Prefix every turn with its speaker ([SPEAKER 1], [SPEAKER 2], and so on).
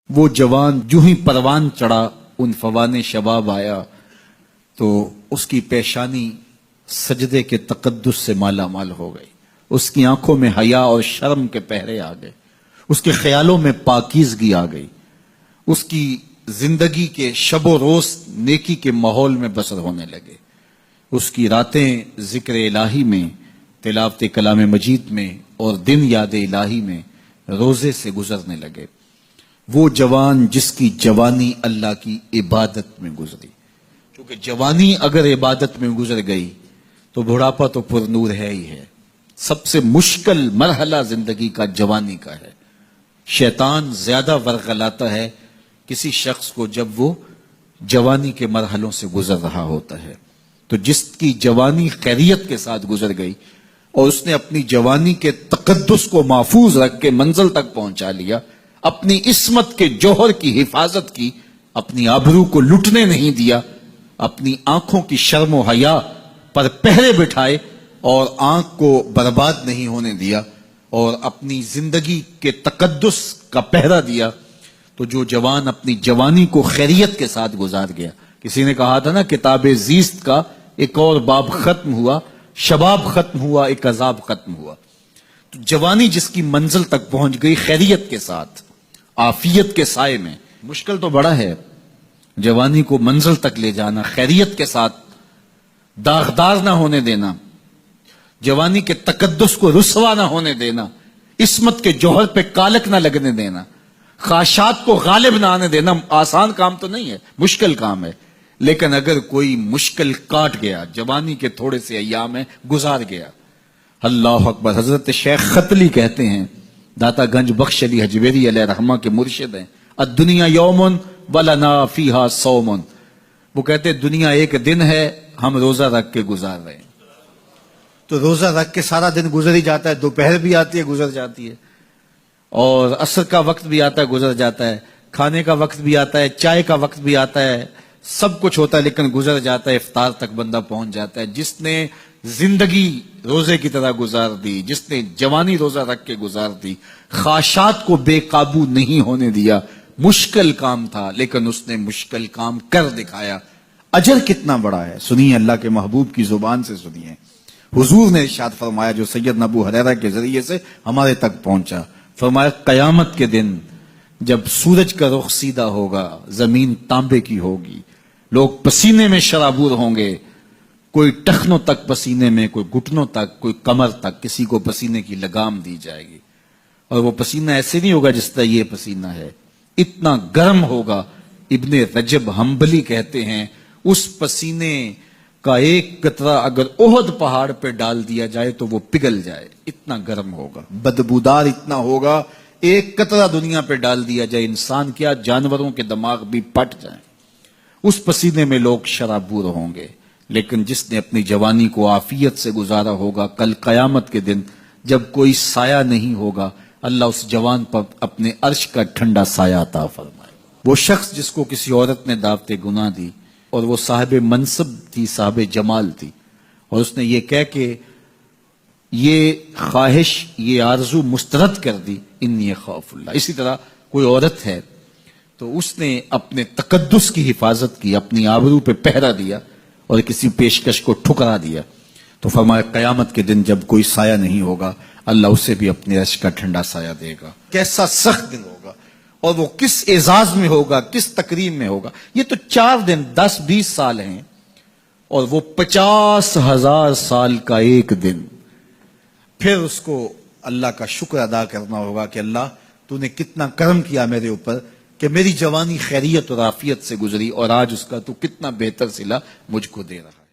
[SPEAKER 1] وہ جوان جو ہی پروان چڑھا ان فوان شباب آیا تو اس کی پیشانی سجدے کے تقدس سے مالا مال ہو گئی، اس کی آنکھوں میں حیا اور شرم کے پہرے آ گئے، اس کے خیالوں میں پاکیزگی آ گئی، اس کی زندگی کے شب و روز نیکی کے ماحول میں بسر ہونے لگے، اس کی راتیں ذکر الہی میں، تلاوت کلام مجید میں اور دن یاد الہی میں روزے سے گزرنے لگے۔ وہ جوان جس کی جوانی اللہ کی عبادت میں گزری، کیونکہ جوانی اگر عبادت میں گزر گئی تو بڑھاپا تو پر نور ہے ہی ہے۔ سب سے مشکل مرحلہ زندگی کا جوانی کا ہے۔ شیطان زیادہ ورغلاتا ہے کسی شخص کو جب وہ جوانی کے مرحلوں سے گزر رہا ہوتا ہے۔ تو جس کی جوانی خیریت کے ساتھ گزر گئی اور اس نے اپنی جوانی کے تقدس کو محفوظ رکھ کے منزل تک پہنچا لیا، اپنی عصمت کے جوہر کی حفاظت کی، اپنی آبرو کو لٹنے نہیں دیا، اپنی آنکھوں کی شرم و حیا پر پہرے بٹھائے اور آنکھ کو برباد نہیں ہونے دیا اور اپنی زندگی کے تقدس کا پہرا دیا، تو جو جوان اپنی جوانی کو خیریت کے ساتھ گزار گیا۔ کسی نے کہا تھا نا، کتاب زیست کا ایک اور باب ختم ہوا، شباب ختم ہوا، ایک عذاب ختم ہوا۔ تو جوانی جس کی منزل تک پہنچ گئی خیریت کے ساتھ، عافیت کے سائے میں۔ مشکل تو بڑا ہے جوانی کو منزل تک لے جانا، خیریت کے ساتھ، داغدار نہ ہونے دینا، جوانی کے تقدس کو رسوا نہ ہونے دینا، عصمت کے جوہر پہ کالک نہ لگنے دینا، خواہشات کو غالب نہ آنے دینا۔ آسان کام تو نہیں ہے، مشکل کام ہے، لیکن اگر کوئی مشکل کاٹ گیا، جوانی کے تھوڑے سے ایام میں گزار گیا، اللہ اکبر۔ حضرت شیخ ختلی کہتے ہیں، داتا گنج بخش علی حجویری علیہ رحمہ کے مرشد ہیں، الدنیا یوم ولنا فیہا صوم۔ وہ کہتے ہیں دنیا ایک دن ہے، ہم روزہ رکھ کے گزار رہے ہیں۔ تو روزہ رکھ کے سارا دن گزر ہی جاتا ہے، دوپہر بھی آتی ہے گزر جاتی ہے، اور عصر کا وقت بھی آتا ہے گزر جاتا ہے، کھانے کا وقت بھی آتا ہے، چائے کا وقت بھی آتا ہے، سب کچھ ہوتا ہے لیکن گزر جاتا ہے، افطار تک بندہ پہنچ جاتا ہے۔ جس نے زندگی روزے کی طرح گزار دی، جس نے جوانی روزہ رکھ کے گزار دی، خواہشات کو بے قابو نہیں ہونے دیا، مشکل کام تھا لیکن اس نے مشکل کام کر دکھایا۔ اجر کتنا بڑا ہے، سنیے اللہ کے محبوب کی زبان سے سنیے۔ حضور نے ارشاد فرمایا جو سیدنا ابو ہریرہ کے ذریعے سے ہمارے تک پہنچا، فرمایا قیامت کے دن جب سورج کا رخ سیدھا ہوگا، زمین تانبے کی ہوگی، لوگ پسینے میں شرابور ہوں گے، کوئی ٹخنوں تک پسینے میں، کوئی گھٹنوں تک، کوئی کمر تک، کسی کو پسینے کی لگام دی جائے گی، اور وہ پسینہ ایسے نہیں ہوگا جس طرح یہ پسینہ ہے، اتنا گرم ہوگا۔ ابن رجب حنبلی کہتے ہیں اس پسینے کا ایک قطرہ اگر احد پہاڑ پہ ڈال دیا جائے تو وہ پگھل جائے، اتنا گرم ہوگا، بدبودار اتنا ہوگا، ایک قطرہ دنیا پہ ڈال دیا جائے، انسان کیا جانوروں کے دماغ بھی پھٹ جائیں، اس پسینے میں لوگ شرابور ہوں گے۔ لیکن جس نے اپنی جوانی کو عافیت سے گزارا ہوگا، کل قیامت کے دن جب کوئی سایہ نہیں ہوگا، اللہ اس جوان پر اپنے عرش کا ٹھنڈا سایہ عطا فرمائے۔ وہ شخص جس کو کسی عورت نے دعوت گناہ دی اور وہ صاحب منصب تھی، صاحب جمال تھی، اور اس نے یہ کہہ کے یہ خواہش، یہ آرزو مسترد کر دی، انی خوف اللہ۔ اسی طرح کوئی عورت ہے تو اس نے اپنے تقدس کی حفاظت کی، اپنی آبرو پہ پہرا دیا اور کسی پیشکش کو ٹھکرا دیا، تو فرمایا قیامت کے دن جب کوئی سایہ نہیں ہوگا، اللہ اسے بھی اپنے عرش کا ٹھنڈا سایہ دے گا۔ کیسا سخت دن ہوگا، اور وہ کس اعزاز میں ہوگا، کس تکریم میں ہوگا۔ یہ تو 4 دن 10-20 سال ہیں، اور وہ 50,000 سال کا ایک دن۔ پھر اس کو اللہ کا شکر ادا کرنا ہوگا کہ اللہ تو نے کتنا کرم کیا میرے اوپر کہ میری جوانی خیریت اور عافیت سے گزری، اور آج اس کا تو کتنا بہتر صلہ مجھ کو دے رہا ہے۔